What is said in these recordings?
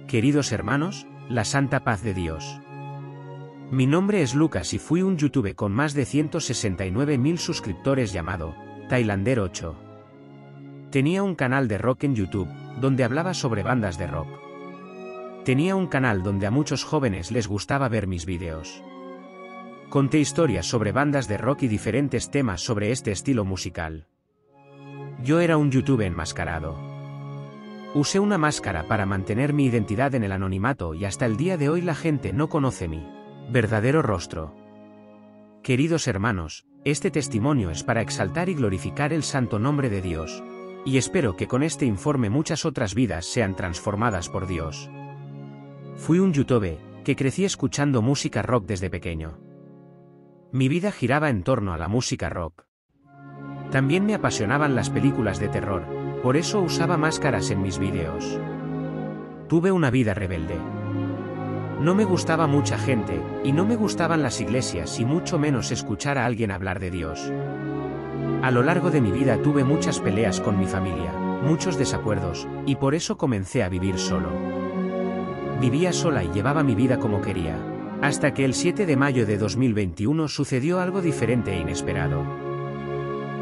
Queridos hermanos, la santa paz de Dios. Mi nombre es Lucas y fui un youtuber con más de 169.000 suscriptores llamado Tailander8. Tenía un canal de rock en YouTube, donde hablaba sobre bandas de rock. Tenía un canal donde a muchos jóvenes les gustaba ver mis vídeos. Conté historias sobre bandas de rock y diferentes temas sobre este estilo musical. Yo era un youtuber enmascarado. Usé una máscara para mantener mi identidad en el anonimato y hasta el día de hoy la gente no conoce mi verdadero rostro. Queridos hermanos, este testimonio es para exaltar y glorificar el santo nombre de Dios. Y espero que con este informe muchas otras vidas sean transformadas por Dios. Fui un youtuber que crecí escuchando música rock desde pequeño. Mi vida giraba en torno a la música rock. También me apasionaban las películas de terror, por eso usaba máscaras en mis vídeos. Tuve una vida rebelde. No me gustaba mucha gente, y no me gustaban las iglesias y mucho menos escuchar a alguien hablar de Dios. A lo largo de mi vida tuve muchas peleas con mi familia, muchos desacuerdos, y por eso comencé a vivir solo. Vivía sola y llevaba mi vida como quería, hasta que el 7 de mayo de 2021 sucedió algo diferente e inesperado.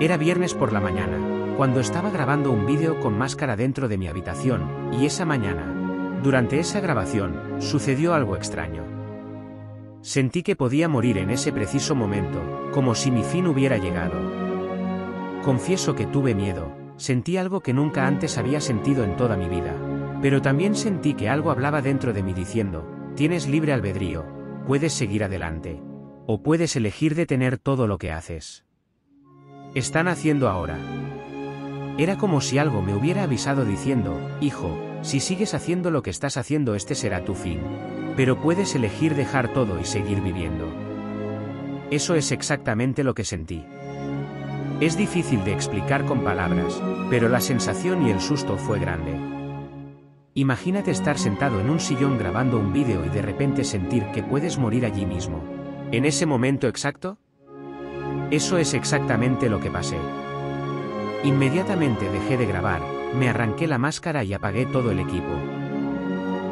Era viernes por la mañana, cuando estaba grabando un vídeo con máscara dentro de mi habitación, y esa mañana, durante esa grabación, sucedió algo extraño. Sentí que podía morir en ese preciso momento, como si mi fin hubiera llegado. Confieso que tuve miedo, sentí algo que nunca antes había sentido en toda mi vida, pero también sentí que algo hablaba dentro de mí diciendo, tienes libre albedrío, puedes seguir adelante, o puedes elegir detener todo lo que haces. Están haciendo ahora. Era como si algo me hubiera avisado diciendo, hijo, si sigues haciendo lo que estás haciendo este será tu fin. Pero puedes elegir dejar todo y seguir viviendo. Eso es exactamente lo que sentí. Es difícil de explicar con palabras, pero la sensación y el susto fue grande. Imagínate estar sentado en un sillón grabando un vídeo y de repente sentir que puedes morir allí mismo. ¿En ese momento exacto? Eso es exactamente lo que pasé. Inmediatamente dejé de grabar, me arranqué la máscara y apagué todo el equipo.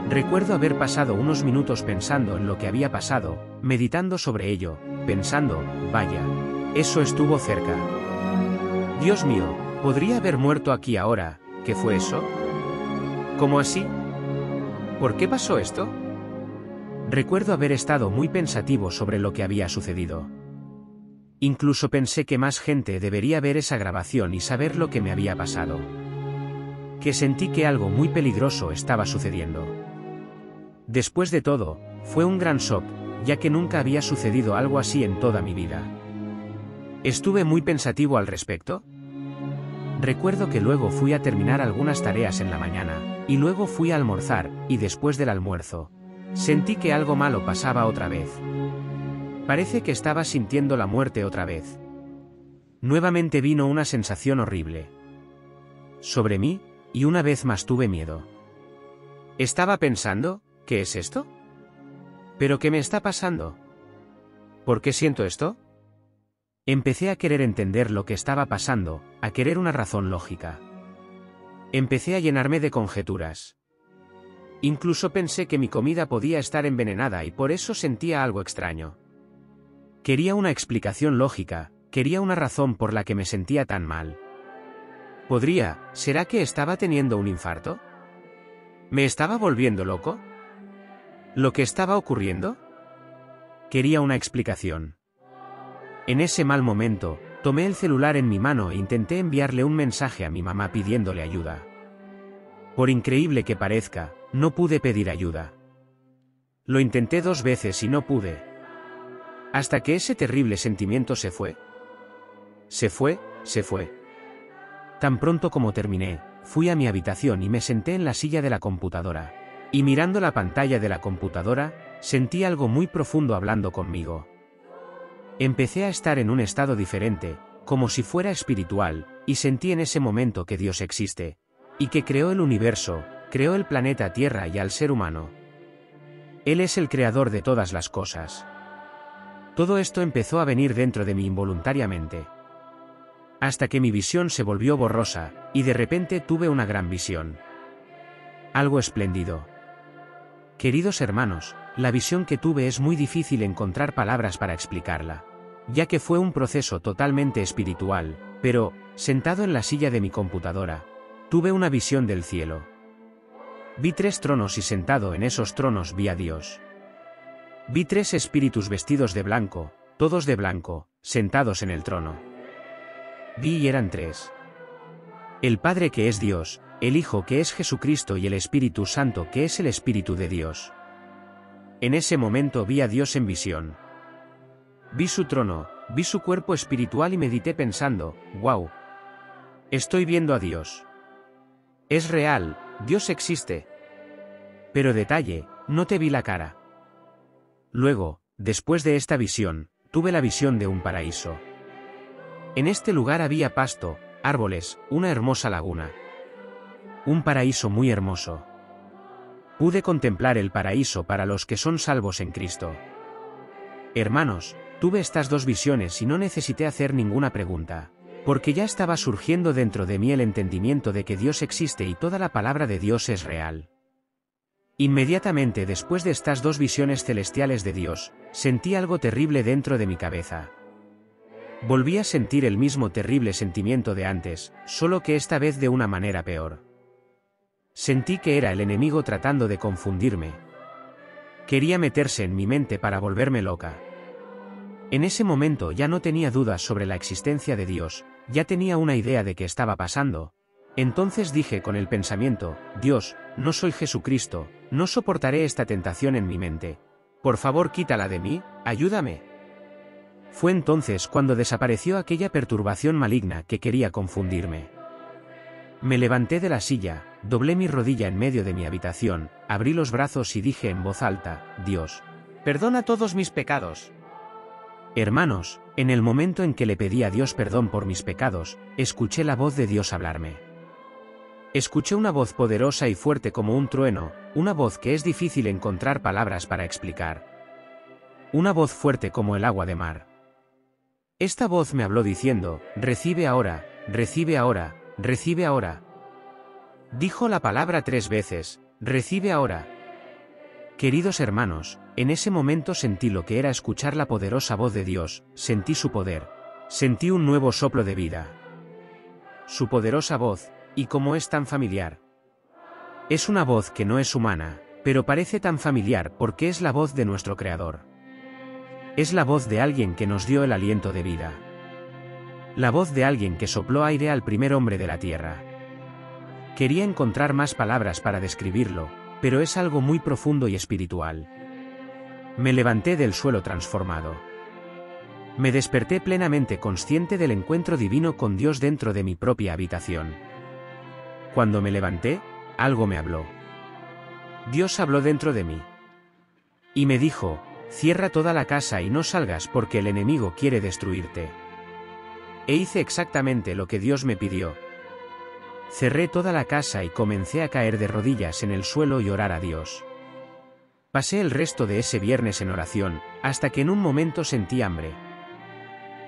Recuerdo haber pasado unos minutos pensando en lo que había pasado, meditando sobre ello, pensando, vaya, eso estuvo cerca. Dios mío, ¿podría haber muerto aquí ahora? ¿Qué fue eso? ¿Cómo así? ¿Por qué pasó esto? Recuerdo haber estado muy pensativo sobre lo que había sucedido. Incluso pensé que más gente debería ver esa grabación y saber lo que me había pasado. Que sentí que algo muy peligroso estaba sucediendo. Después de todo, fue un gran shock, ya que nunca había sucedido algo así en toda mi vida. Estuve muy pensativo al respecto. Recuerdo que luego fui a terminar algunas tareas en la mañana, y luego fui a almorzar, y después del almuerzo, sentí que algo malo pasaba otra vez. Parece que estaba sintiendo la muerte otra vez. Nuevamente vino una sensación horrible sobre mí, y una vez más tuve miedo. Estaba pensando, ¿qué es esto? ¿Pero qué me está pasando? ¿Por qué siento esto? Empecé a querer entender lo que estaba pasando, a querer una razón lógica. Empecé a llenarme de conjeturas. Incluso pensé que mi comida podía estar envenenada y por eso sentía algo extraño. Quería una explicación lógica, quería una razón por la que me sentía tan mal. ¿Será que estaba teniendo un infarto? ¿Me estaba volviendo loco? ¿Lo que estaba ocurriendo? Quería una explicación. En ese mal momento, tomé el celular en mi mano e intenté enviarle un mensaje a mi mamá pidiéndole ayuda. Por increíble que parezca, no pude pedir ayuda. Lo intenté 2 veces y no pude. Hasta que ese terrible sentimiento se fue. Se fue. Tan pronto como terminé, fui a mi habitación y me senté en la silla de la computadora. Y mirando la pantalla de la computadora, sentí algo muy profundo hablando conmigo. Empecé a estar en un estado diferente, como si fuera espiritual, y sentí en ese momento que Dios existe, y que creó el universo, creó el planeta Tierra y al ser humano. Él es el creador de todas las cosas. Todo esto empezó a venir dentro de mí involuntariamente. Hasta que mi visión se volvió borrosa, y de repente tuve una gran visión. Algo espléndido. Queridos hermanos, la visión que tuve es muy difícil encontrar palabras para explicarla, ya que fue un proceso totalmente espiritual, pero, sentado en la silla de mi computadora, tuve una visión del cielo. Vi 3 tronos y sentado en esos tronos vi a Dios. Vi 3 espíritus vestidos de blanco, todos de blanco, sentados en el trono. Vi y eran 3. El Padre que es Dios, el Hijo que es Jesucristo y el Espíritu Santo que es el Espíritu de Dios. En ese momento vi a Dios en visión. Vi su trono, vi su cuerpo espiritual y medité pensando, wow. Estoy viendo a Dios. Es real, Dios existe. Pero detalle, no te vi la cara. Luego, después de esta visión, tuve la visión de un paraíso. En este lugar había pasto, árboles, una hermosa laguna. Un paraíso muy hermoso. Pude contemplar el paraíso para los que son salvos en Cristo. Hermanos, tuve estas 2 visiones y no necesité hacer ninguna pregunta, porque ya estaba surgiendo dentro de mí el entendimiento de que Dios existe y toda la palabra de Dios es real. Inmediatamente después de estas 2 visiones celestiales de Dios, sentí algo terrible dentro de mi cabeza. Volví a sentir el mismo terrible sentimiento de antes, solo que esta vez de una manera peor. Sentí que era el enemigo tratando de confundirme. Quería meterse en mi mente para volverme loca. En ese momento ya no tenía dudas sobre la existencia de Dios, ya tenía una idea de qué estaba pasando. Entonces dije con el pensamiento, Dios, no soy Jesucristo, no soportaré esta tentación en mi mente. Por favor quítala de mí, ayúdame. Fue entonces cuando desapareció aquella perturbación maligna que quería confundirme. Me levanté de la silla, doblé mi rodilla en medio de mi habitación, abrí los brazos y dije en voz alta, Dios, perdona todos mis pecados. Hermanos, en el momento en que le pedí a Dios perdón por mis pecados, escuché la voz de Dios hablarme. Escuché una voz poderosa y fuerte como un trueno, una voz que es difícil encontrar palabras para explicar. Una voz fuerte como el agua de mar. Esta voz me habló diciendo, recibe ahora, recibe ahora, recibe ahora. Dijo la palabra 3 veces, recibe ahora. Queridos hermanos, en ese momento sentí lo que era escuchar la poderosa voz de Dios, sentí su poder. Sentí un nuevo soplo de vida. Su poderosa voz, y como es tan familiar. Es una voz que no es humana, pero parece tan familiar porque es la voz de nuestro Creador. Es la voz de alguien que nos dio el aliento de vida. La voz de alguien que sopló aire al primer hombre de la tierra. Quería encontrar más palabras para describirlo, pero es algo muy profundo y espiritual. Me levanté del suelo transformado. Me desperté plenamente consciente del encuentro divino con Dios dentro de mi propia habitación. Cuando me levanté, algo me habló. Dios habló dentro de mí. Y me dijo, cierra toda la casa y no salgas porque el enemigo quiere destruirte. E hice exactamente lo que Dios me pidió. Cerré toda la casa y comencé a caer de rodillas en el suelo y orar a Dios. Pasé el resto de ese viernes en oración, hasta que en un momento sentí hambre.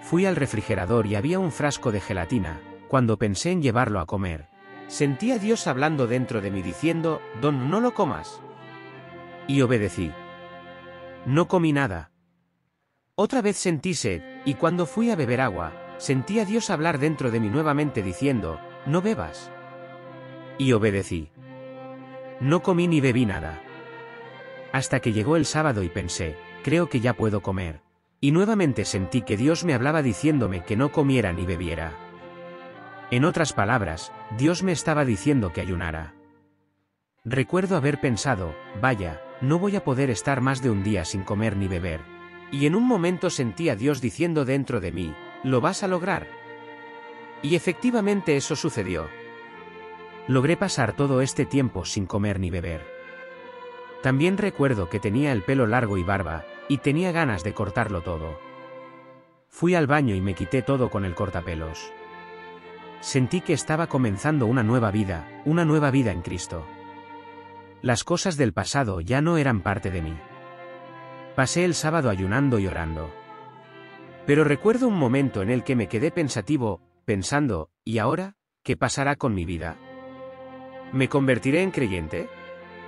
Fui al refrigerador y había un frasco de gelatina. Cuando pensé en llevarlo a comer, sentí a Dios hablando dentro de mí diciendo, Don, no lo comas. Y obedecí. No comí nada. Otra vez sentí sed, y cuando fui a beber agua, sentí a Dios hablar dentro de mí nuevamente diciendo, no bebas. Y obedecí. No comí ni bebí nada. Hasta que llegó el sábado y pensé, creo que ya puedo comer. Y nuevamente sentí que Dios me hablaba diciéndome que no comiera ni bebiera. En otras palabras, Dios me estaba diciendo que ayunara. Recuerdo haber pensado, vaya, no voy a poder estar más de un día sin comer ni beber. Y en un momento sentí a Dios diciendo dentro de mí, lo vas a lograr. Y efectivamente eso sucedió. Logré pasar todo este tiempo sin comer ni beber. También recuerdo que tenía el pelo largo y barba, y tenía ganas de cortarlo todo. Fui al baño y me quité todo con el cortapelos. Sentí que estaba comenzando una nueva vida en Cristo. Las cosas del pasado ya no eran parte de mí. Pasé el sábado ayunando y orando. Pero recuerdo un momento en el que me quedé pensativo, pensando, ¿y ahora? ¿Qué pasará con mi vida? ¿Me convertiré en creyente?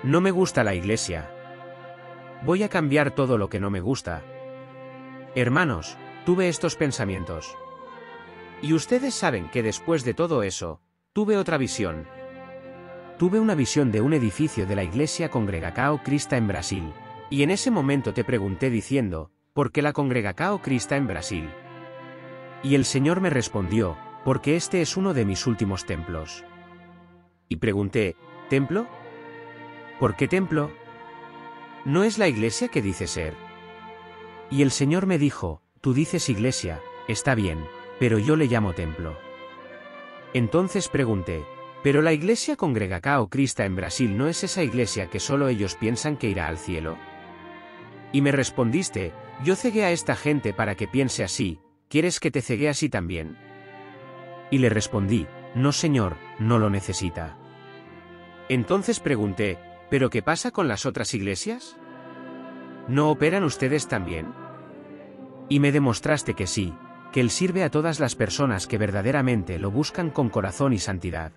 No me gusta la iglesia. Voy a cambiar todo lo que no me gusta. Hermanos, tuve estos pensamientos. Y ustedes saben que después de todo eso, tuve otra visión. Tuve una visión de un edificio de la iglesia Congregação Cristã en Brasil. Y en ese momento te pregunté diciendo, ¿por qué la Congregação Cristã en Brasil? Y el Señor me respondió, porque este es uno de mis últimos templos. Y pregunté, ¿templo? ¿Por qué templo? ¿No es la iglesia que dice ser? Y el Señor me dijo, tú dices iglesia, está bien, pero yo le llamo templo. Entonces pregunté, ¿pero la iglesia Congregação Cristã en Brasil no es esa iglesia que solo ellos piensan que irá al cielo? Y me respondiste, yo cegué a esta gente para que piense así, ¿quieres que te cegue así también? Y le respondí, no Señor, no lo necesita. Entonces pregunté, ¿pero qué pasa con las otras iglesias? ¿No operan ustedes también? Y me demostraste que sí, que Él sirve a todas las personas que verdaderamente lo buscan con corazón y santidad.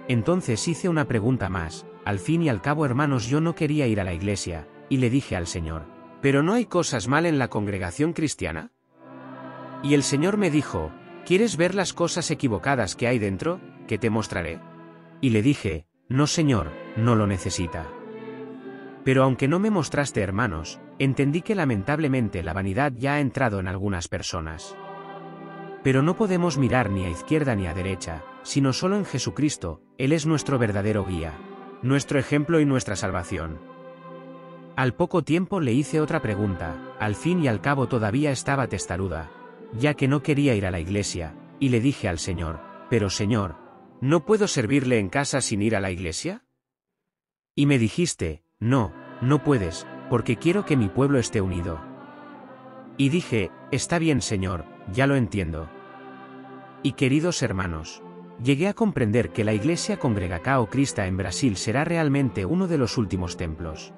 Entonces hice una pregunta más, al fin y al cabo hermanos yo no quería ir a la iglesia, y le dije al Señor, ¿pero no hay cosas mal en la congregación cristiana? Y el Señor me dijo, ¿quieres ver las cosas equivocadas que hay dentro, que te mostraré? Y le dije, no Señor, no lo necesita. Pero aunque no me mostraste hermanos, entendí que lamentablemente la vanidad ya ha entrado en algunas personas. Pero no podemos mirar ni a izquierda ni a derecha, sino solo en Jesucristo, Él es nuestro verdadero guía, nuestro ejemplo y nuestra salvación. Al poco tiempo le hice otra pregunta, al fin y al cabo todavía estaba testaruda, ya que no quería ir a la iglesia, y le dije al Señor, pero Señor, ¿no puedo servirle en casa sin ir a la iglesia? Y me dijiste, no, no puedes, porque quiero que mi pueblo esté unido. Y dije, está bien Señor, ya lo entiendo. Y queridos hermanos, llegué a comprender que la iglesia Congregação Cristã en Brasil será realmente uno de los últimos templos.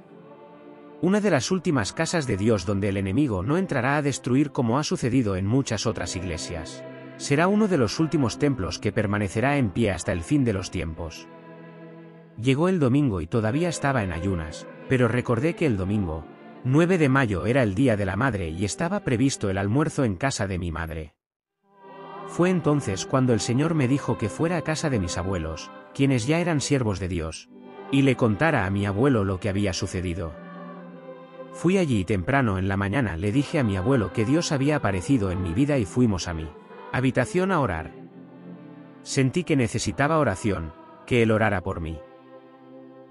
Una de las últimas casas de Dios donde el enemigo no entrará a destruir como ha sucedido en muchas otras iglesias. Será uno de los últimos templos que permanecerá en pie hasta el fin de los tiempos. Llegó el domingo y todavía estaba en ayunas, pero recordé que el domingo, 9 de mayo era el Día de la Madre y estaba previsto el almuerzo en casa de mi madre. Fue entonces cuando el Señor me dijo que fuera a casa de mis abuelos, quienes ya eran siervos de Dios, y le contara a mi abuelo lo que había sucedido. Fui allí y temprano en la mañana le dije a mi abuelo que Dios había aparecido en mi vida y fuimos a mi habitación a orar. Sentí que necesitaba oración, que Él orara por mí.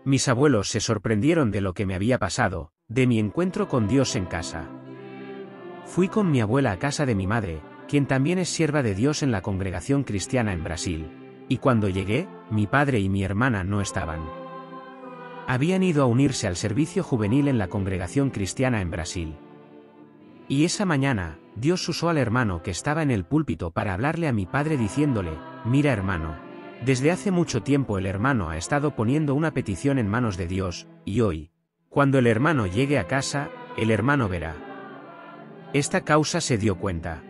Mis abuelos se sorprendieron de lo que me había pasado, de mi encuentro con Dios en casa. Fui con mi abuela a casa de mi madre, quien también es sierva de Dios en la congregación cristiana en Brasil, y cuando llegué, mi padre y mi hermana no estaban. Habían ido a unirse al servicio juvenil en la congregación cristiana en Brasil. Y esa mañana, Dios usó al hermano que estaba en el púlpito para hablarle a mi padre diciéndole, mira hermano, desde hace mucho tiempo el hermano ha estado poniendo una petición en manos de Dios, y hoy, cuando el hermano llegue a casa, el hermano verá. Esta causa se dio cuenta.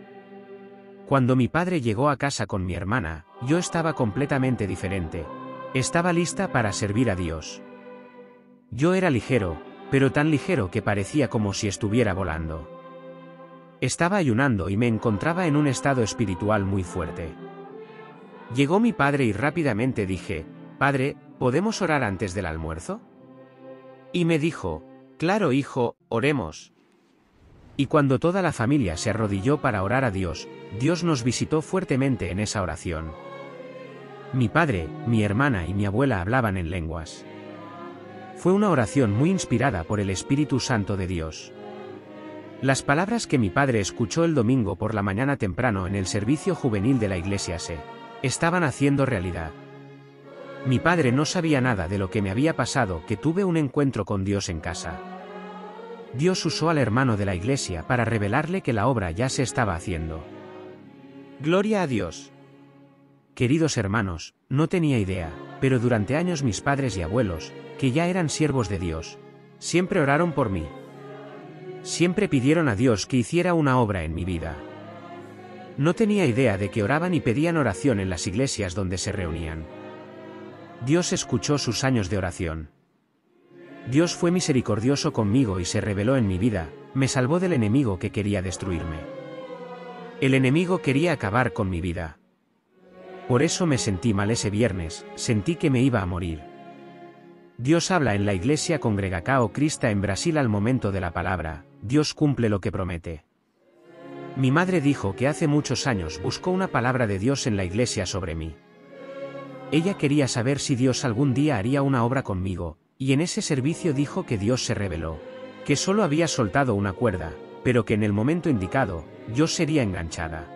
Cuando mi padre llegó a casa con mi hermana, yo estaba completamente diferente. Estaba lista para servir a Dios. Yo era ligero, pero tan ligero que parecía como si estuviera volando. Estaba ayunando y me encontraba en un estado espiritual muy fuerte. Llegó mi padre y rápidamente dije, Padre, ¿podemos orar antes del almuerzo? Y me dijo, claro hijo, oremos. Y cuando toda la familia se arrodilló para orar a Dios, Dios nos visitó fuertemente en esa oración. Mi padre, mi hermana y mi abuela hablaban en lenguas. Fue una oración muy inspirada por el Espíritu Santo de Dios. Las palabras que mi padre escuchó el domingo por la mañana temprano en el servicio juvenil de la iglesia se estaban haciendo realidad. Mi padre no sabía nada de lo que me había pasado, que tuve un encuentro con Dios en casa. Dios usó al hermano de la iglesia para revelarle que la obra ya se estaba haciendo. Gloria a Dios. Queridos hermanos, no tenía idea, pero durante años mis padres y abuelos, que ya eran siervos de Dios, siempre oraron por mí. Siempre pidieron a Dios que hiciera una obra en mi vida. No tenía idea de que oraban y pedían oración en las iglesias donde se reunían. Dios escuchó sus años de oración. Dios fue misericordioso conmigo y se reveló en mi vida, me salvó del enemigo que quería destruirme. El enemigo quería acabar con mi vida. Por eso me sentí mal ese viernes, sentí que me iba a morir. Dios habla en la iglesia Congregação Cristã en Brasil al momento de la palabra, Dios cumple lo que promete. Mi madre dijo que hace muchos años buscó una palabra de Dios en la iglesia sobre mí. Ella quería saber si Dios algún día haría una obra conmigo, y en ese servicio dijo que Dios se reveló, que solo había soltado una cuerda, pero que en el momento indicado, yo sería enganchada.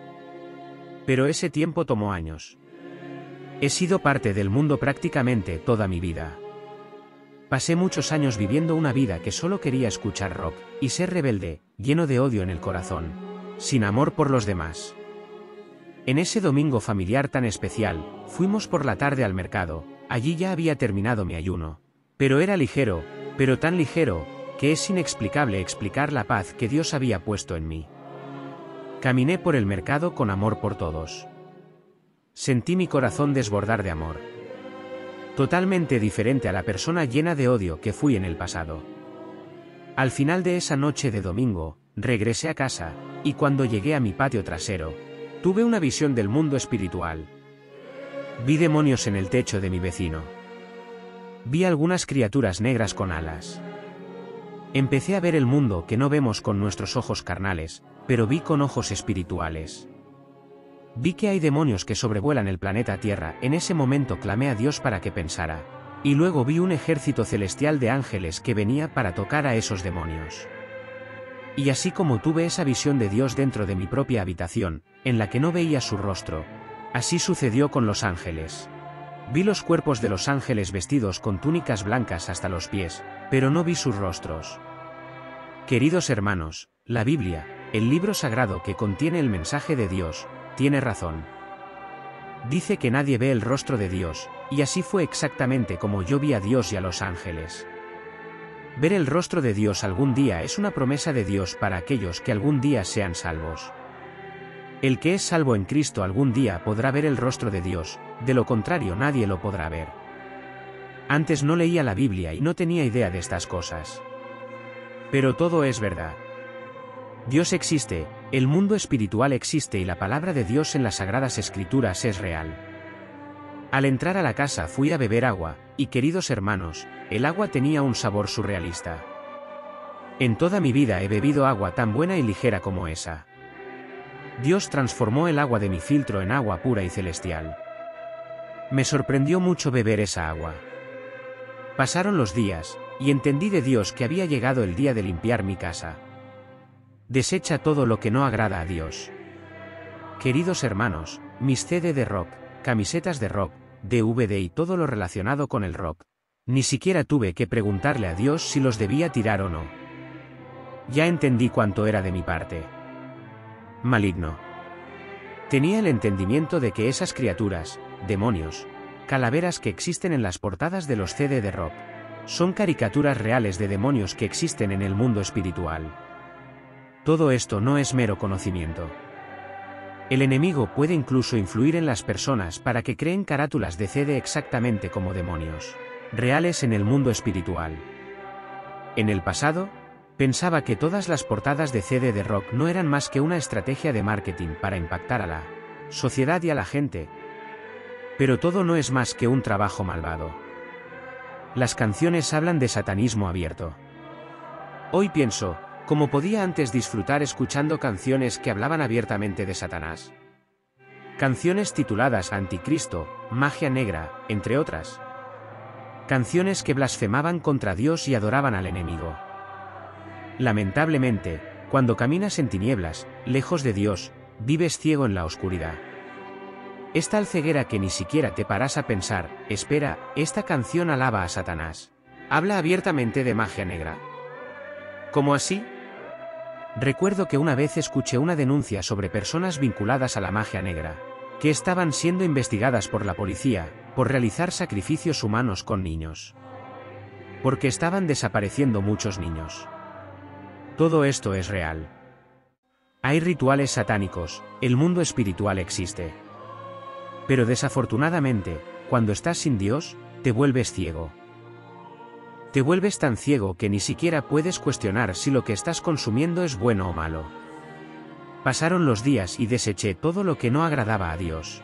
Pero ese tiempo tomó años. He sido parte del mundo prácticamente toda mi vida. Pasé muchos años viviendo una vida que solo quería escuchar rock, y ser rebelde, lleno de odio en el corazón, sin amor por los demás. En ese domingo familiar tan especial, fuimos por la tarde al mercado, allí ya había terminado mi ayuno. Pero era ligero, pero tan ligero, que es inexplicable explicar la paz que Dios había puesto en mí. Caminé por el mercado con amor por todos. Sentí mi corazón desbordar de amor. Totalmente diferente a la persona llena de odio que fui en el pasado. Al final de esa noche de domingo, regresé a casa, y cuando llegué a mi patio trasero, tuve una visión del mundo espiritual. Vi demonios en el techo de mi vecino. Vi algunas criaturas negras con alas. Empecé a ver el mundo que no vemos con nuestros ojos carnales, pero vi con ojos espirituales. Vi que hay demonios que sobrevuelan el planeta Tierra. En ese momento clamé a Dios para que pensara. Y luego vi un ejército celestial de ángeles que venía para tocar a esos demonios. Y así como tuve esa visión de Dios dentro de mi propia habitación, en la que no veía su rostro, así sucedió con los ángeles. Vi los cuerpos de los ángeles vestidos con túnicas blancas hasta los pies, pero no vi sus rostros. Queridos hermanos, la Biblia, el libro sagrado que contiene el mensaje de Dios, tiene razón. Dice que nadie ve el rostro de Dios, y así fue exactamente como yo vi a Dios y a los ángeles. Ver el rostro de Dios algún día es una promesa de Dios para aquellos que algún día sean salvos. El que es salvo en Cristo algún día podrá ver el rostro de Dios, de lo contrario nadie lo podrá ver. Antes no leía la Biblia y no tenía idea de estas cosas. Pero todo es verdad. Dios existe, el mundo espiritual existe y la palabra de Dios en las Sagradas Escrituras es real. Al entrar a la casa fui a beber agua, y queridos hermanos, el agua tenía un sabor surrealista. En toda mi vida he bebido agua tan buena y ligera como esa. Dios transformó el agua de mi filtro en agua pura y celestial. Me sorprendió mucho beber esa agua. Pasaron los días, y entendí de Dios que había llegado el día de limpiar mi casa. Desecha todo lo que no agrada a Dios. Queridos hermanos, mis CD de rock, camisetas de rock, DVD y todo lo relacionado con el rock. Ni siquiera tuve que preguntarle a Dios si los debía tirar o no. Ya entendí cuánto era de mi parte. Maligno. Tenía el entendimiento de que esas criaturas, demonios, calaveras que existen en las portadas de los CD de rock, son caricaturas reales de demonios que existen en el mundo espiritual. Todo esto no es mero conocimiento. El enemigo puede incluso influir en las personas para que creen carátulas de CD exactamente como demonios reales en el mundo espiritual. En el pasado, pensaba que todas las portadas de CD de rock no eran más que una estrategia de marketing para impactar a la sociedad y a la gente. Pero todo no es más que un trabajo malvado. Las canciones hablan de satanismo abierto. Hoy pienso, ¿cómo podía antes disfrutar escuchando canciones que hablaban abiertamente de Satanás? Canciones tituladas Anticristo, Magia Negra, entre otras. Canciones que blasfemaban contra Dios y adoraban al enemigo. Lamentablemente, cuando caminas en tinieblas, lejos de Dios, vives ciego en la oscuridad. Es tal ceguera que ni siquiera te paras a pensar, espera, esta canción alaba a Satanás. Habla abiertamente de magia negra. ¿Cómo así? Recuerdo que una vez escuché una denuncia sobre personas vinculadas a la magia negra, que estaban siendo investigadas por la policía, por realizar sacrificios humanos con niños. Porque estaban desapareciendo muchos niños. Todo esto es real. Hay rituales satánicos, el mundo espiritual existe. Pero desafortunadamente, cuando estás sin Dios, te vuelves ciego. Te vuelves tan ciego que ni siquiera puedes cuestionar si lo que estás consumiendo es bueno o malo. Pasaron los días y deseché todo lo que no agradaba a Dios.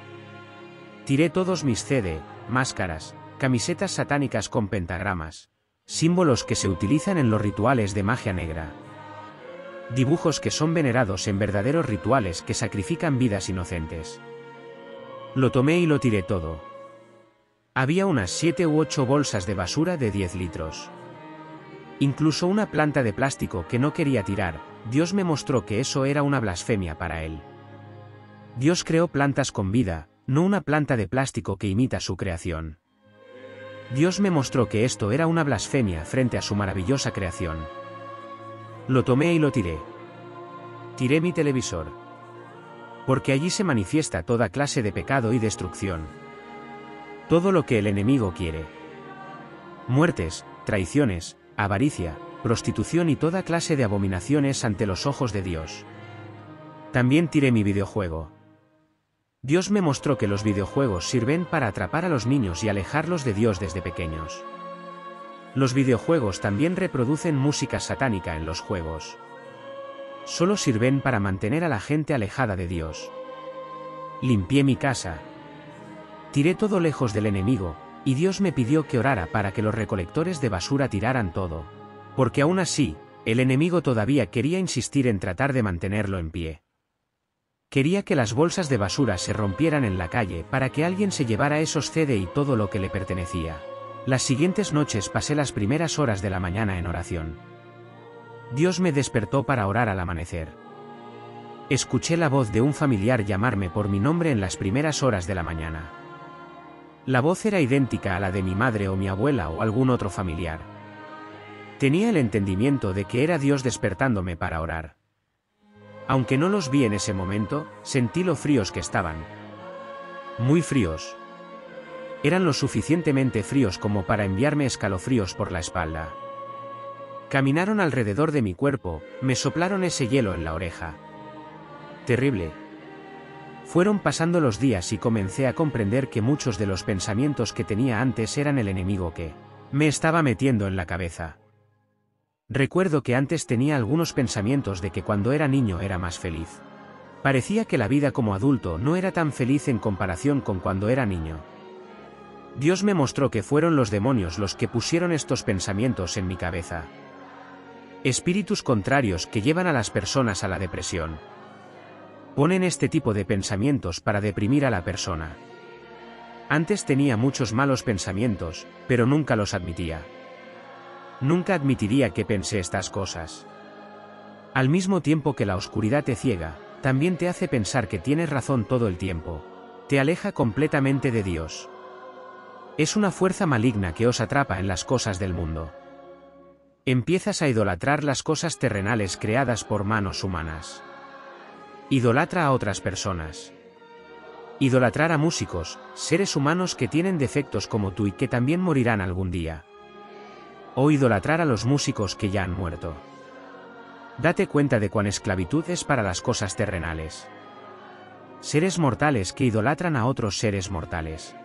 Tiré todos mis CD, máscaras, camisetas satánicas con pentagramas, símbolos que se utilizan en los rituales de magia negra. Dibujos que son venerados en verdaderos rituales que sacrifican vidas inocentes. Lo tomé y lo tiré todo. Había unas 7 u 8 bolsas de basura de 10 litros. Incluso una planta de plástico que no quería tirar. Dios me mostró que eso era una blasfemia para él. Dios creó plantas con vida, no una planta de plástico que imita su creación. Dios me mostró que esto era una blasfemia frente a su maravillosa creación. Lo tomé y lo tiré. Tiré mi televisor. Porque allí se manifiesta toda clase de pecado y destrucción. Todo lo que el enemigo quiere. Muertes, traiciones, avaricia, prostitución y toda clase de abominaciones ante los ojos de Dios. También tiré mi videojuego. Dios me mostró que los videojuegos sirven para atrapar a los niños y alejarlos de Dios desde pequeños. Los videojuegos también reproducen música satánica en los juegos. Solo sirven para mantener a la gente alejada de Dios. Limpié mi casa. Tiré todo lejos del enemigo, y Dios me pidió que orara para que los recolectores de basura tiraran todo. Porque aún así, el enemigo todavía quería insistir en tratar de mantenerlo en pie. Quería que las bolsas de basura se rompieran en la calle para que alguien se llevara esos CD y todo lo que le pertenecía. Las siguientes noches pasé las primeras horas de la mañana en oración. Dios me despertó para orar al amanecer. Escuché la voz de un familiar llamarme por mi nombre en las primeras horas de la mañana. La voz era idéntica a la de mi madre o mi abuela o algún otro familiar. Tenía el entendimiento de que era Dios despertándome para orar. Aunque no los vi en ese momento, sentí lo fríos que estaban. Muy fríos. Eran lo suficientemente fríos como para enviarme escalofríos por la espalda. Caminaron alrededor de mi cuerpo, me soplaron ese hielo en la oreja. Terrible. Fueron pasando los días y comencé a comprender que muchos de los pensamientos que tenía antes eran el enemigo que me estaba metiendo en la cabeza. Recuerdo que antes tenía algunos pensamientos de que cuando era niño era más feliz. Parecía que la vida como adulto no era tan feliz en comparación con cuando era niño. Dios me mostró que fueron los demonios los que pusieron estos pensamientos en mi cabeza. Espíritus contrarios que llevan a las personas a la depresión. Ponen este tipo de pensamientos para deprimir a la persona. Antes tenía muchos malos pensamientos, pero nunca los admitía. Nunca admitiría que pensé estas cosas. Al mismo tiempo que la oscuridad te ciega, también te hace pensar que tienes razón todo el tiempo. Te aleja completamente de Dios. Es una fuerza maligna que os atrapa en las cosas del mundo. Empiezas a idolatrar las cosas terrenales creadas por manos humanas. Idolatra a otras personas. Idolatrar a músicos, seres humanos que tienen defectos como tú y que también morirán algún día. O idolatrar a los músicos que ya han muerto. Date cuenta de cuán esclavitud es para las cosas terrenales. Seres mortales que idolatran a otros seres mortales.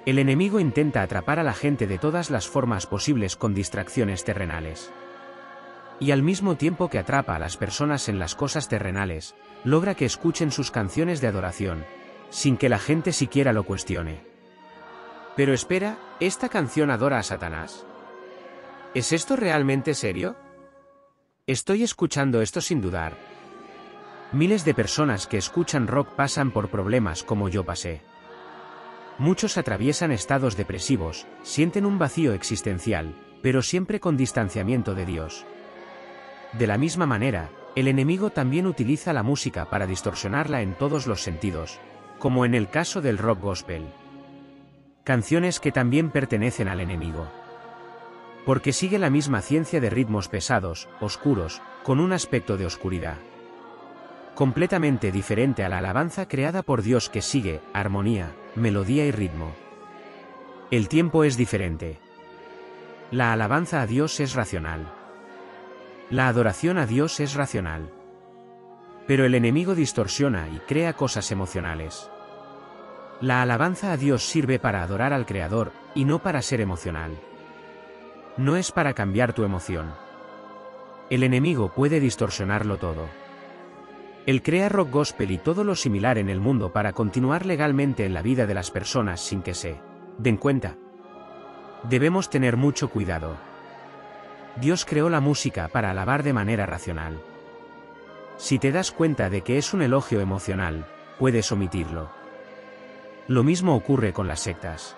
El enemigo intenta atrapar a la gente de todas las formas posibles con distracciones terrenales. Y al mismo tiempo que atrapa a las personas en las cosas terrenales, logra que escuchen sus canciones de adoración, sin que la gente siquiera lo cuestione. Pero espera, ¿esta canción adora a Satanás? ¿Es esto realmente serio? Estoy escuchando esto sin dudar. Miles de personas que escuchan rock pasan por problemas como yo pasé. Muchos atraviesan estados depresivos, sienten un vacío existencial, pero siempre con distanciamiento de Dios. De la misma manera, el enemigo también utiliza la música para distorsionarla en todos los sentidos, como en el caso del rock gospel. Canciones que también pertenecen al enemigo. Porque sigue la misma ciencia de ritmos pesados, oscuros, con un aspecto de oscuridad. Completamente diferente a la alabanza creada por Dios que sigue armonía, melodía y ritmo. El tiempo es diferente. La alabanza a Dios es racional. La adoración a Dios es racional. Pero el enemigo distorsiona y crea cosas emocionales. La alabanza a Dios sirve para adorar al Creador, y no para ser emocional. No es para cambiar tu emoción. El enemigo puede distorsionarlo todo. Él crea rock gospel y todo lo similar en el mundo para continuar legalmente en la vida de las personas sin que se den cuenta. Debemos tener mucho cuidado. Dios creó la música para alabar de manera racional. Si te das cuenta de que es un elogio emocional, puedes omitirlo. Lo mismo ocurre con las sectas.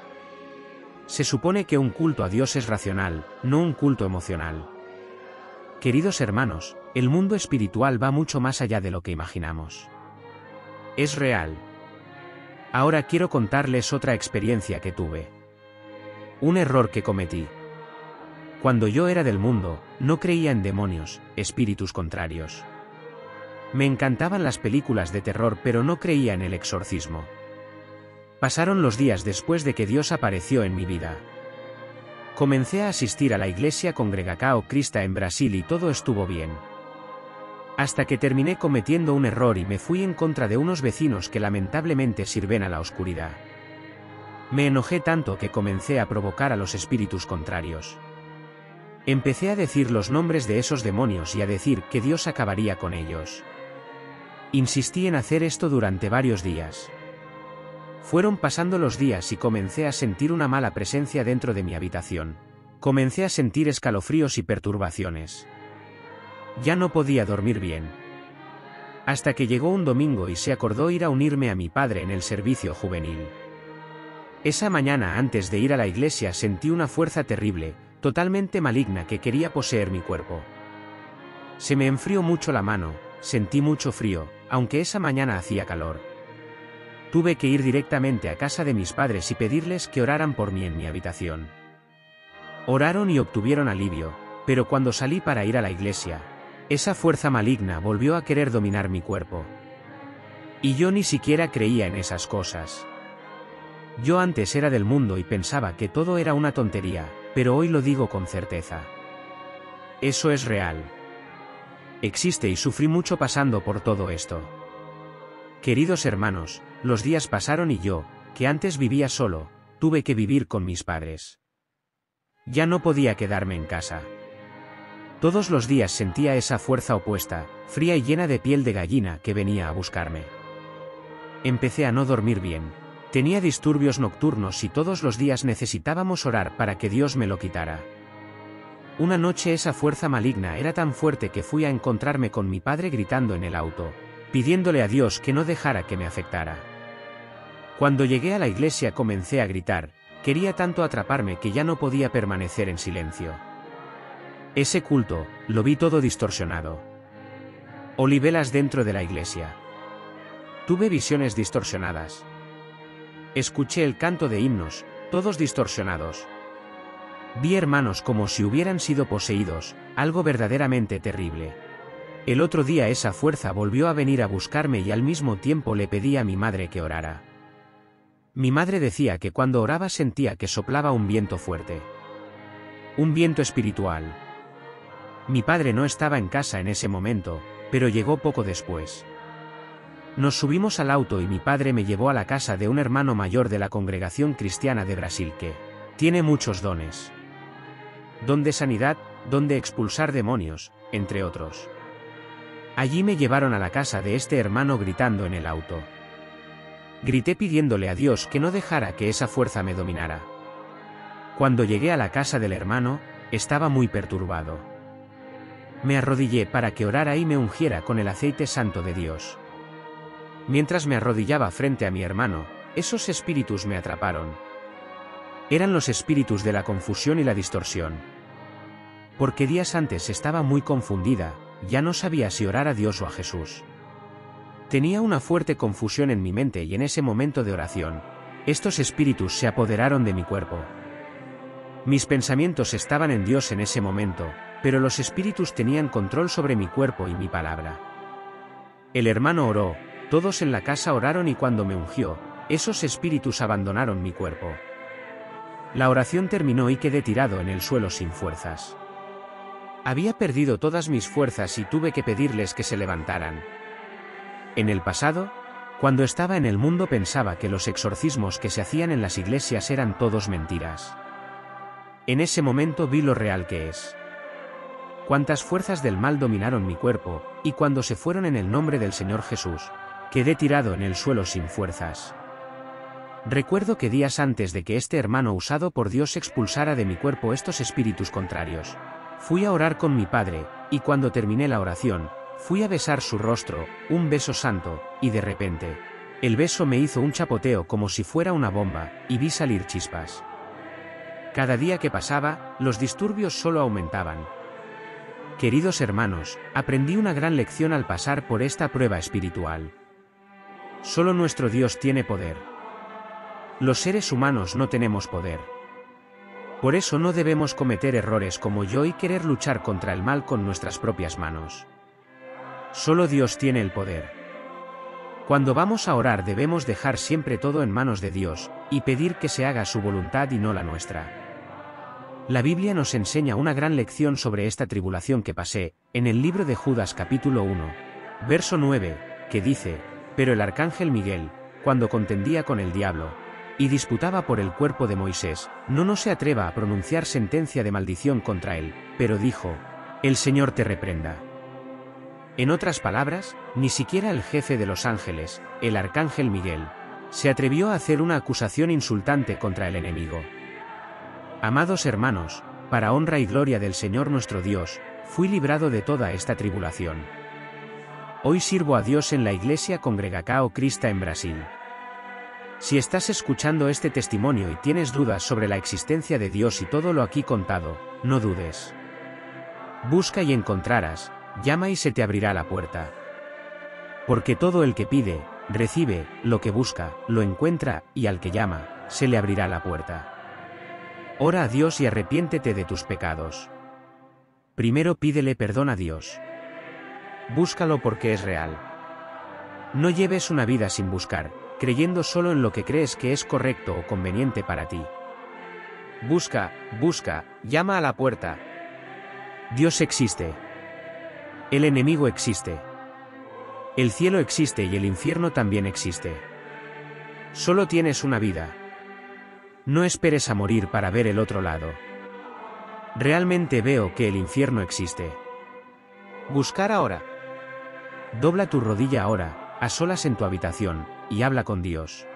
Se supone que un culto a Dios es racional, no un culto emocional. Queridos hermanos, el mundo espiritual va mucho más allá de lo que imaginamos. Es real. Ahora quiero contarles otra experiencia que tuve. Un error que cometí. Cuando yo era del mundo, no creía en demonios, espíritus contrarios. Me encantaban las películas de terror, pero no creía en el exorcismo. Pasaron los días después de que Dios apareció en mi vida. Comencé a asistir a la iglesia Congregação Cristã en Brasil y todo estuvo bien. Hasta que terminé cometiendo un error y me fui en contra de unos vecinos que lamentablemente sirven a la oscuridad. Me enojé tanto que comencé a provocar a los espíritus contrarios. Empecé a decir los nombres de esos demonios y a decir que Dios acabaría con ellos. Insistí en hacer esto durante varios días. Fueron pasando los días y comencé a sentir una mala presencia dentro de mi habitación. Comencé a sentir escalofríos y perturbaciones. Ya no podía dormir bien. Hasta que llegó un domingo y se acordó ir a unirme a mi padre en el servicio juvenil. Esa mañana antes de ir a la iglesia sentí una fuerza terrible, totalmente maligna que quería poseer mi cuerpo. Se me enfrió mucho la mano, sentí mucho frío, aunque esa mañana hacía calor. Tuve que ir directamente a casa de mis padres y pedirles que oraran por mí en mi habitación. Oraron y obtuvieron alivio, pero cuando salí para ir a la iglesia, esa fuerza maligna volvió a querer dominar mi cuerpo. Y yo ni siquiera creía en esas cosas. Yo antes era del mundo y pensaba que todo era una tontería, pero hoy lo digo con certeza. Eso es real. Existe y sufrí mucho pasando por todo esto. Queridos hermanos, los días pasaron y yo, que antes vivía solo, tuve que vivir con mis padres. Ya no podía quedarme en casa. Todos los días sentía esa fuerza opuesta, fría y llena de piel de gallina que venía a buscarme. Empecé a no dormir bien. Tenía disturbios nocturnos y todos los días necesitábamos orar para que Dios me lo quitara. Una noche esa fuerza maligna era tan fuerte que fui a encontrarme con mi padre gritando en el auto, pidiéndole a Dios que no dejara que me afectara. Cuando llegué a la iglesia comencé a gritar, quería tanto atraparme que ya no podía permanecer en silencio. Ese culto, lo vi todo distorsionado. Olí velas dentro de la iglesia. Tuve visiones distorsionadas. Escuché el canto de himnos, todos distorsionados. Vi hermanos como si hubieran sido poseídos, algo verdaderamente terrible. El otro día esa fuerza volvió a venir a buscarme y al mismo tiempo le pedí a mi madre que orara. Mi madre decía que cuando oraba sentía que soplaba un viento fuerte. Un viento espiritual. Mi padre no estaba en casa en ese momento, pero llegó poco después. Nos subimos al auto y mi padre me llevó a la casa de un hermano mayor de la Congregación Cristiana de Brasil que tiene muchos dones. Don de sanidad, don de expulsar demonios, entre otros. Allí me llevaron a la casa de este hermano gritando en el auto. Grité pidiéndole a Dios que no dejara que esa fuerza me dominara. Cuando llegué a la casa del hermano, estaba muy perturbado. Me arrodillé para que orara y me ungiera con el aceite santo de Dios. Mientras me arrodillaba frente a mi hermano, esos espíritus me atraparon. Eran los espíritus de la confusión y la distorsión. Porque días antes estaba muy confundida, ya no sabía si orar a Dios o a Jesús. Tenía una fuerte confusión en mi mente y en ese momento de oración, estos espíritus se apoderaron de mi cuerpo. Mis pensamientos estaban en Dios en ese momento, pero los espíritus tenían control sobre mi cuerpo y mi palabra. El hermano oró. Todos en la casa oraron y cuando me ungió, esos espíritus abandonaron mi cuerpo. La oración terminó y quedé tirado en el suelo sin fuerzas. Había perdido todas mis fuerzas y tuve que pedirles que se levantaran. En el pasado, cuando estaba en el mundo pensaba que los exorcismos que se hacían en las iglesias eran todos mentiras. En ese momento vi lo real que es. Cuántas fuerzas del mal dominaron mi cuerpo, y cuando se fueron en el nombre del Señor Jesús, quedé tirado en el suelo sin fuerzas. Recuerdo que días antes de que este hermano usado por Dios expulsara de mi cuerpo estos espíritus contrarios, fui a orar con mi padre, y cuando terminé la oración, fui a besar su rostro, un beso santo, y de repente, el beso me hizo un chapoteo como si fuera una bomba, y vi salir chispas. Cada día que pasaba, los disturbios solo aumentaban. Queridos hermanos, aprendí una gran lección al pasar por esta prueba espiritual. Solo nuestro Dios tiene poder. Los seres humanos no tenemos poder. Por eso no debemos cometer errores como yo y querer luchar contra el mal con nuestras propias manos. Solo Dios tiene el poder. Cuando vamos a orar debemos dejar siempre todo en manos de Dios, y pedir que se haga su voluntad y no la nuestra. La Biblia nos enseña una gran lección sobre esta tribulación que pasé, en el libro de Judas capítulo 1, verso 9, que dice: «Pero el arcángel Miguel, cuando contendía con el diablo, y disputaba por el cuerpo de Moisés, no se atreva a pronunciar sentencia de maldición contra él, pero dijo: El Señor te reprenda». En otras palabras, ni siquiera el jefe de los ángeles, el arcángel Miguel, se atrevió a hacer una acusación insultante contra el enemigo. Amados hermanos, para honra y gloria del Señor nuestro Dios, fui librado de toda esta tribulación. Hoy sirvo a Dios en la iglesia Congregação Cristã en Brasil. Si estás escuchando este testimonio y tienes dudas sobre la existencia de Dios y todo lo aquí contado, no dudes. Busca y encontrarás, llama y se te abrirá la puerta. Porque todo el que pide, recibe, lo que busca, lo encuentra, y al que llama, se le abrirá la puerta. Ora a Dios y arrepiéntete de tus pecados. Primero pídele perdón a Dios. Búscalo porque es real. No lleves una vida sin buscar, creyendo solo en lo que crees que es correcto o conveniente para ti. Busca, llama a la puerta. Dios existe. El enemigo existe. El cielo existe y el infierno también existe. Solo tienes una vida. No esperes a morir para ver el otro lado. Realmente veo que el infierno existe. Buscar ahora. Dobla tu rodilla ahora, a solas en tu habitación, y habla con Dios.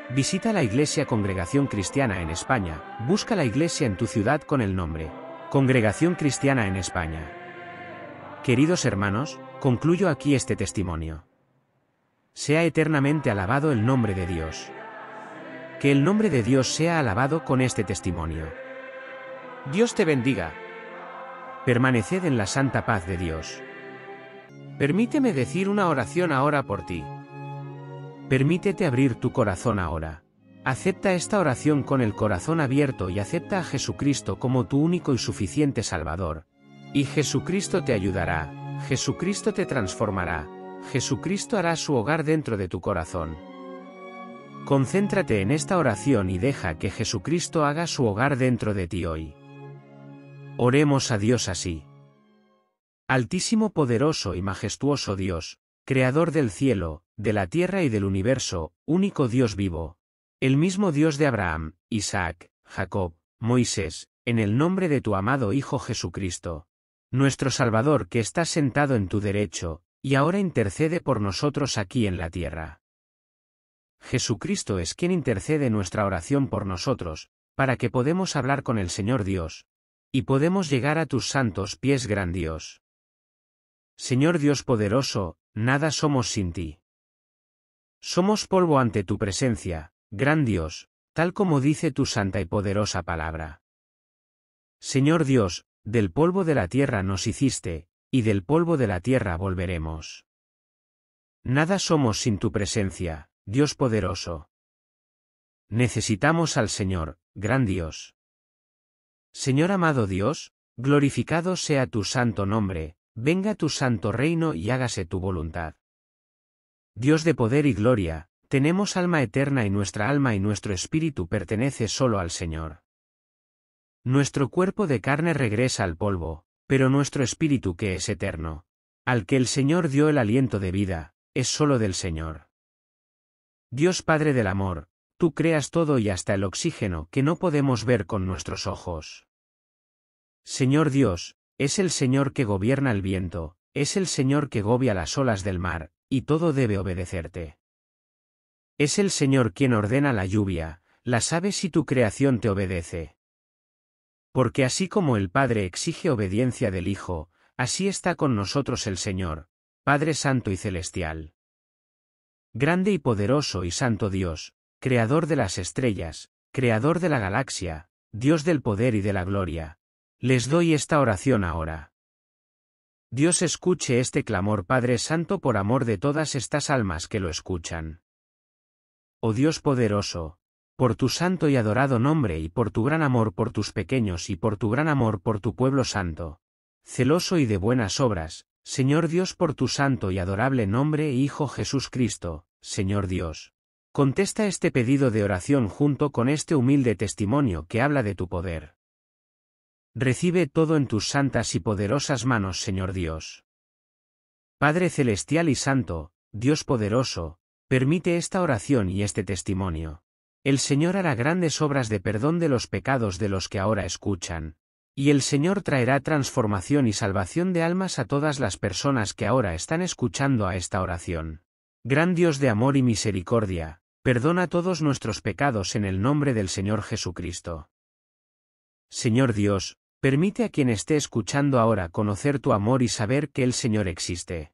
Visita la iglesia Congregación Cristiana en España, busca la iglesia en tu ciudad con el nombre Congregación Cristiana en España. Queridos hermanos, concluyo aquí este testimonio. Sea eternamente alabado el nombre de Dios. Que el nombre de Dios sea alabado con este testimonio. Dios te bendiga. Permaneced en la santa paz de Dios. Permíteme decir una oración ahora por ti. Permítete abrir tu corazón ahora. Acepta esta oración con el corazón abierto y acepta a Jesucristo como tu único y suficiente Salvador. Y Jesucristo te ayudará, Jesucristo te transformará, Jesucristo hará su hogar dentro de tu corazón. Concéntrate en esta oración y deja que Jesucristo haga su hogar dentro de ti hoy. Oremos a Dios así. Altísimo, poderoso y majestuoso Dios, Creador del cielo, de la tierra y del universo, único Dios vivo. El mismo Dios de Abraham, Isaac, Jacob, Moisés, en el nombre de tu amado Hijo Jesucristo, nuestro Salvador que está sentado en tu derecho, y ahora intercede por nosotros aquí en la tierra. Jesucristo es quien intercede nuestra oración por nosotros, para que podamos hablar con el Señor Dios, y podemos llegar a tus santos pies, gran Dios. Señor Dios poderoso, nada somos sin ti. Somos polvo ante tu presencia, gran Dios, tal como dice tu santa y poderosa palabra. Señor Dios, del polvo de la tierra nos hiciste, y del polvo de la tierra volveremos. Nada somos sin tu presencia, Dios poderoso. Necesitamos al Señor, gran Dios. Señor amado Dios, glorificado sea tu santo nombre, venga tu santo reino y hágase tu voluntad. Dios de poder y gloria, tenemos alma eterna y nuestra alma y nuestro espíritu pertenece solo al Señor. Nuestro cuerpo de carne regresa al polvo, pero nuestro espíritu que es eterno, al que el Señor dio el aliento de vida, es solo del Señor. Dios Padre del amor, tú creas todo y hasta el oxígeno que no podemos ver con nuestros ojos. Señor Dios, es el Señor que gobierna el viento, es el Señor que gobia las olas del mar, y todo debe obedecerte. Es el Señor quien ordena la lluvia, las aves y tu creación te obedece. Porque así como el Padre exige obediencia del Hijo, así está con nosotros el Señor, Padre Santo y Celestial. Grande y poderoso y santo Dios, Creador de las estrellas, Creador de la galaxia, Dios del poder y de la gloria. Les doy esta oración ahora. Dios escuche este clamor, Padre Santo, por amor de todas estas almas que lo escuchan. Oh Dios poderoso, por tu santo y adorado nombre y por tu gran amor por tus pequeños y por tu gran amor por tu pueblo santo, celoso y de buenas obras, Señor Dios, por tu santo y adorable nombre e Hijo Jesús Cristo, Señor Dios. Contesta este pedido de oración junto con este humilde testimonio que habla de tu poder. Recibe todo en tus santas y poderosas manos, Señor Dios. Padre celestial y santo, Dios poderoso, permite esta oración y este testimonio. El Señor hará grandes obras de perdón de los pecados de los que ahora escuchan. Y el Señor traerá transformación y salvación de almas a todas las personas que ahora están escuchando a esta oración. Gran Dios de amor y misericordia, perdona todos nuestros pecados en el nombre del Señor Jesucristo. Señor Dios, permite a quien esté escuchando ahora conocer tu amor y saber que el Señor existe.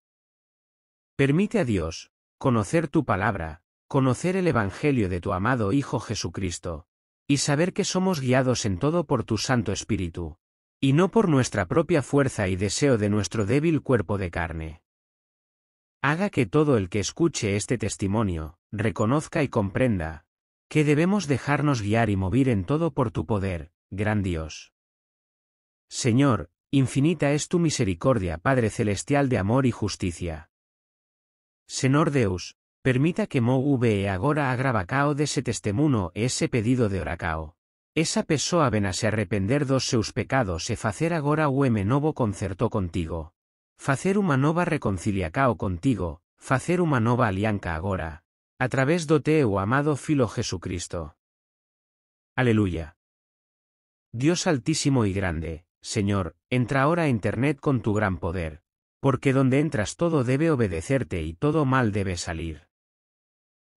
Permite a Dios conocer tu palabra, conocer el Evangelio de tu amado Hijo Jesucristo, y saber que somos guiados en todo por tu Santo Espíritu, y no por nuestra propia fuerza y deseo de nuestro débil cuerpo de carne. Haga que todo el que escuche este testimonio, reconozca y comprenda, que debemos dejarnos guiar y mover en todo por tu poder, gran Dios. Señor, infinita es tu misericordia, Padre celestial de amor y justicia. Senor Deus, permita que move agora agravacao dese testemuno e ese pedido de oracao. Esa pessoa venase arrepender dos seus pecados e facer agora ueme novo concerto contigo. Facer uma nova reconciliacao contigo, facer uma nova alianca agora, a través do teu amado Filo Jesucristo. Aleluya. Dios altísimo y grande, Señor, entra ahora a Internet con tu gran poder, porque donde entras todo debe obedecerte y todo mal debe salir.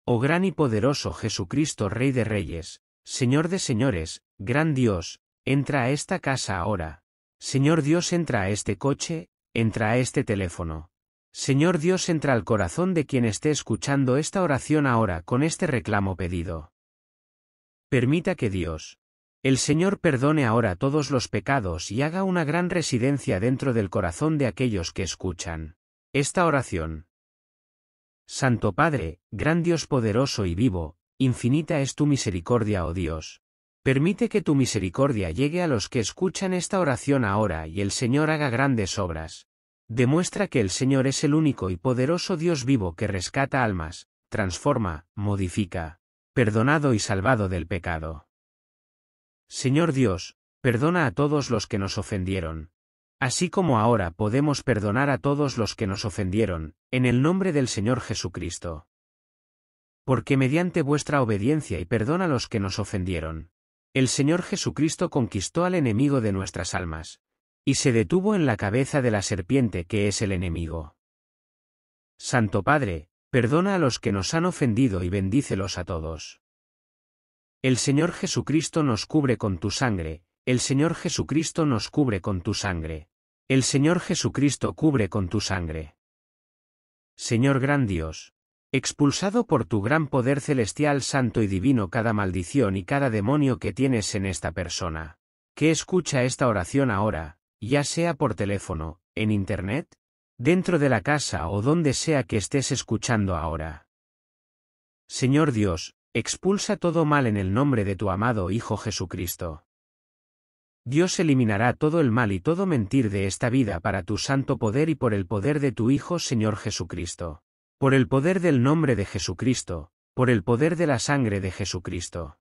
Oh gran y poderoso Jesucristo, Rey de Reyes, Señor de Señores, gran Dios, entra a esta casa ahora. Señor Dios, entra a este coche, entra a este teléfono. Señor Dios, entra al corazón de quien esté escuchando esta oración ahora con este reclamo pedido. Permita que Dios, el Señor, perdone ahora todos los pecados y haga una gran residencia dentro del corazón de aquellos que escuchan esta oración. Santo Padre, gran Dios poderoso y vivo, infinita es tu misericordia, oh Dios. Permite que tu misericordia llegue a los que escuchan esta oración ahora y el Señor haga grandes obras. Demuestra que el Señor es el único y poderoso Dios vivo que rescata almas, transforma, modifica, perdonado y salvado del pecado. Señor Dios, perdona a todos los que nos ofendieron. Así como ahora podemos perdonar a todos los que nos ofendieron, en el nombre del Señor Jesucristo. Porque mediante vuestra obediencia y perdón a los que nos ofendieron, el Señor Jesucristo conquistó al enemigo de nuestras almas, y se detuvo en la cabeza de la serpiente que es el enemigo. Santo Padre, perdona a los que nos han ofendido y bendícelos a todos. El Señor Jesucristo nos cubre con tu sangre, el Señor Jesucristo nos cubre con tu sangre. El Señor Jesucristo cubre con tu sangre. Señor gran Dios, expulsado por tu gran poder celestial, santo y divino cada maldición y cada demonio que tienes en esta persona, que escucha esta oración ahora, ya sea por teléfono, en Internet, dentro de la casa o donde sea que estés escuchando ahora. Señor Dios, expulsa todo mal en el nombre de tu amado Hijo Jesucristo. Dios eliminará todo el mal y todo mentir de esta vida para tu santo poder y por el poder de tu Hijo Señor Jesucristo. Por el poder del nombre de Jesucristo, por el poder de la sangre de Jesucristo.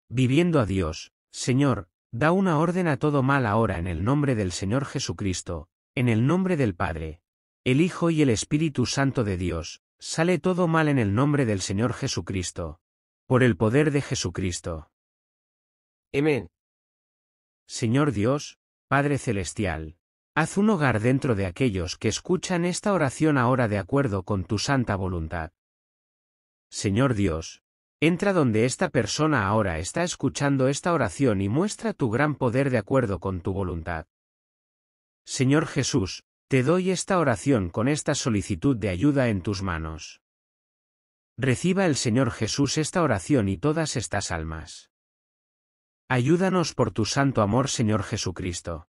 Viviendo a Dios, Señor, da una orden a todo mal ahora en el nombre del Señor Jesucristo, en el nombre del Padre, el Hijo y el Espíritu Santo de Dios, sale todo mal en el nombre del Señor Jesucristo. Por el poder de Jesucristo. Amén. Señor Dios, Padre Celestial, haz un hogar dentro de aquellos que escuchan esta oración ahora de acuerdo con tu santa voluntad. Señor Dios, entra donde esta persona ahora está escuchando esta oración y muestra tu gran poder de acuerdo con tu voluntad. Señor Jesús, te doy esta oración con esta solicitud de ayuda en tus manos. Reciba el Señor Jesús esta oración y todas estas almas. Ayúdanos por tu santo amor, Señor Jesucristo.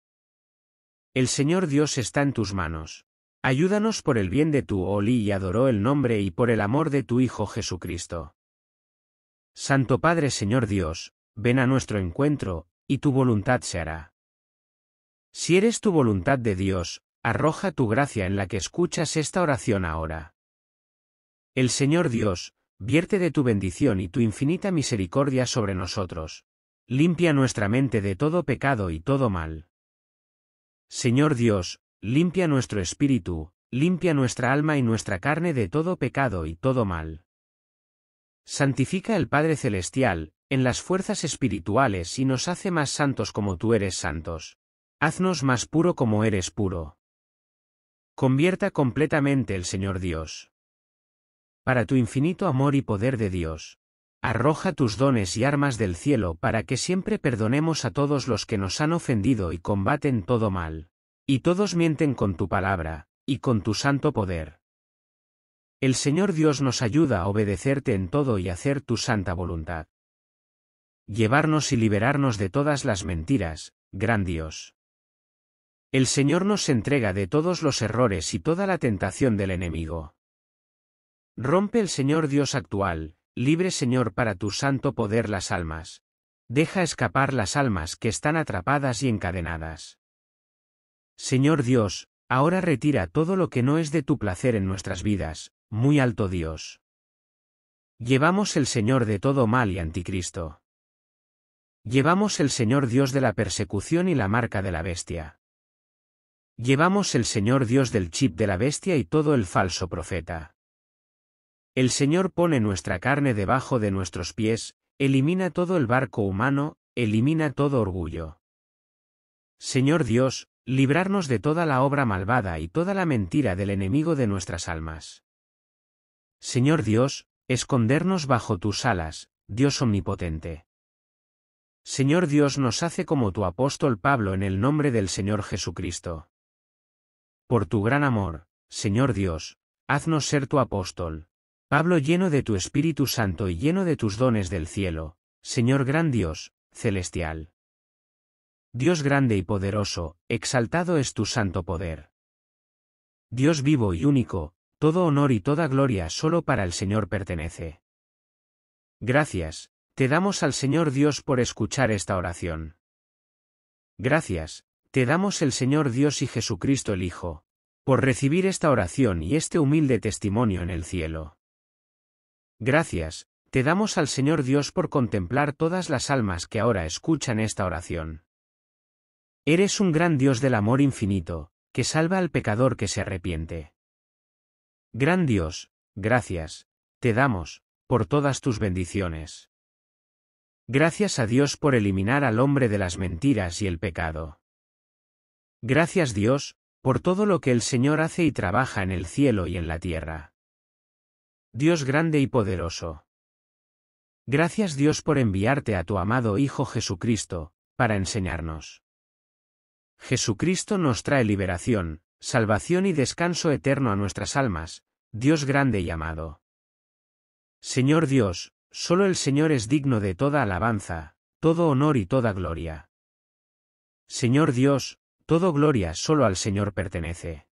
El Señor Dios está en tus manos. Ayúdanos por el bien de tu Olí y adoró el nombre y por el amor de tu Hijo Jesucristo. Santo Padre, Señor Dios, ven a nuestro encuentro, y tu voluntad se hará. Si eres tu voluntad de Dios, arroja tu gracia en la que escuchas esta oración ahora. El Señor Dios, vierte de tu bendición y tu infinita misericordia sobre nosotros. Limpia nuestra mente de todo pecado y todo mal. Señor Dios, limpia nuestro espíritu, limpia nuestra alma y nuestra carne de todo pecado y todo mal. Santifica el Padre Celestial, en las fuerzas espirituales y nos hace más santos como tú eres santos. Haznos más puro como eres puro. Convierta completamente el Señor Dios. Para tu infinito amor y poder de Dios, arroja tus dones y armas del cielo para que siempre perdonemos a todos los que nos han ofendido y combaten todo mal. Y todos mienten con tu palabra, y con tu santo poder. El Señor Dios nos ayuda a obedecerte en todo y hacer tu santa voluntad. Llevarnos y liberarnos de todas las mentiras, gran Dios. El Señor nos entrega de todos los errores y toda la tentación del enemigo. Rompe el Señor Dios actual, libre Señor para tu santo poder las almas. Deja escapar las almas que están atrapadas y encadenadas. Señor Dios, ahora retira todo lo que no es de tu placer en nuestras vidas, muy alto Dios. Llevamos el Señor de todo mal y anticristo. Llevamos el Señor Dios de la persecución y la marca de la bestia. Llevamos el Señor Dios del chip de la bestia y todo el falso profeta. El Señor pone nuestra carne debajo de nuestros pies, elimina todo el barco humano, elimina todo orgullo. Señor Dios, librarnos de toda la obra malvada y toda la mentira del enemigo de nuestras almas. Señor Dios, escondernos bajo tus alas, Dios omnipotente. Señor Dios, nos hace como tu apóstol Pablo en el nombre del Señor Jesucristo. Por tu gran amor, Señor Dios, haznos ser tu apóstol. Pablo, lleno de tu Espíritu Santo y lleno de tus dones del cielo, Señor gran Dios, celestial. Dios grande y poderoso, exaltado es tu santo poder. Dios vivo y único, todo honor y toda gloria solo para el Señor pertenece. Gracias, te damos al Señor Dios por escuchar esta oración. Gracias, te damos el Señor Dios y Jesucristo el Hijo, por recibir esta oración y este humilde testimonio en el cielo. Gracias, te damos al Señor Dios por contemplar todas las almas que ahora escuchan esta oración. Eres un gran Dios del amor infinito, que salva al pecador que se arrepiente. Gran Dios, gracias, te damos, por todas tus bendiciones. Gracias a Dios por eliminar al hombre de las mentiras y el pecado. Gracias Dios, por todo lo que el Señor hace y trabaja en el cielo y en la tierra. Dios grande y poderoso. Gracias Dios por enviarte a tu amado Hijo Jesucristo, para enseñarnos. Jesucristo nos trae liberación, salvación y descanso eterno a nuestras almas, Dios grande y amado. Señor Dios, solo el Señor es digno de toda alabanza, todo honor y toda gloria. Señor Dios, todo gloria solo al Señor pertenece.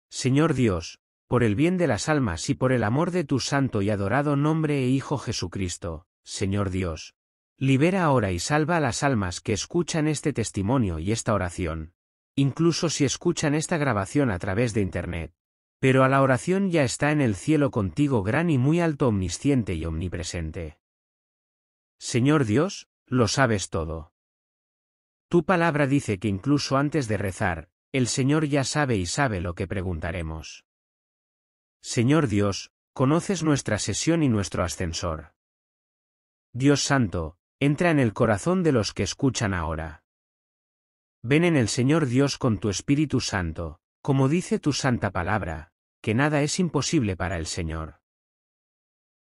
Señor Dios, por el bien de las almas y por el amor de tu santo y adorado nombre e Hijo Jesucristo, Señor Dios, libera ahora y salva a las almas que escuchan este testimonio y esta oración, incluso si escuchan esta grabación a través de Internet. Pero a la oración ya está en el cielo contigo gran y muy alto omnisciente y omnipresente. Señor Dios, lo sabes todo. Tu palabra dice que incluso antes de rezar, el Señor ya sabe y sabe lo que preguntaremos. Señor Dios, conoces nuestra sesión y nuestro ascensor. Dios Santo, entra en el corazón de los que escuchan ahora. Ven en el Señor Dios con tu Espíritu Santo, como dice tu santa palabra, que nada es imposible para el Señor.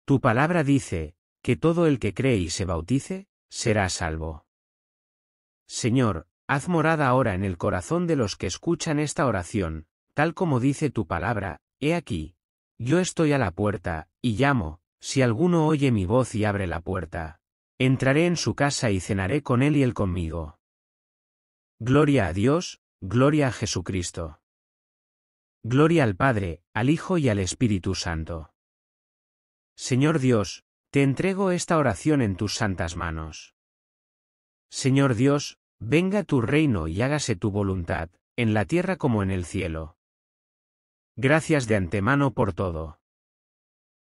Tu palabra dice, que todo el que cree y se bautice, será salvo. Señor, haz morada ahora en el corazón de los que escuchan esta oración, tal como dice tu palabra, he aquí. Yo estoy a la puerta, y llamo, si alguno oye mi voz y abre la puerta. Entraré en su casa y cenaré con él y él conmigo. Gloria a Dios, gloria a Jesucristo. Gloria al Padre, al Hijo y al Espíritu Santo. Señor Dios, te entrego esta oración en tus santas manos. Señor Dios, venga tu reino y hágase tu voluntad, en la tierra como en el cielo. Gracias de antemano por todo.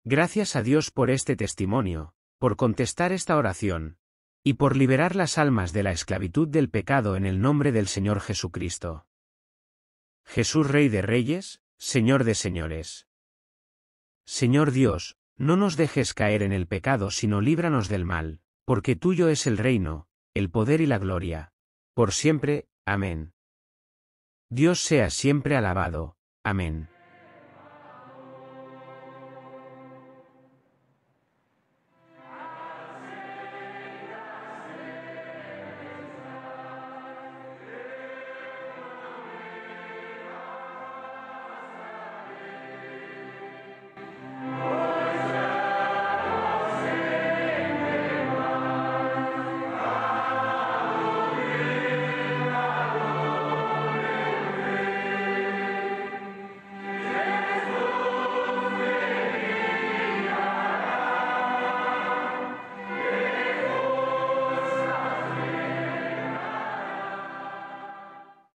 Gracias a Dios por este testimonio, por contestar esta oración, y por liberar las almas de la esclavitud del pecado en el nombre del Señor Jesucristo. Jesús Rey de Reyes, Señor de Señores. Señor Dios, no nos dejes caer en el pecado sino líbranos del mal, porque tuyo es el reino, el poder y la gloria. Por siempre, amén. Dios sea siempre alabado, amén.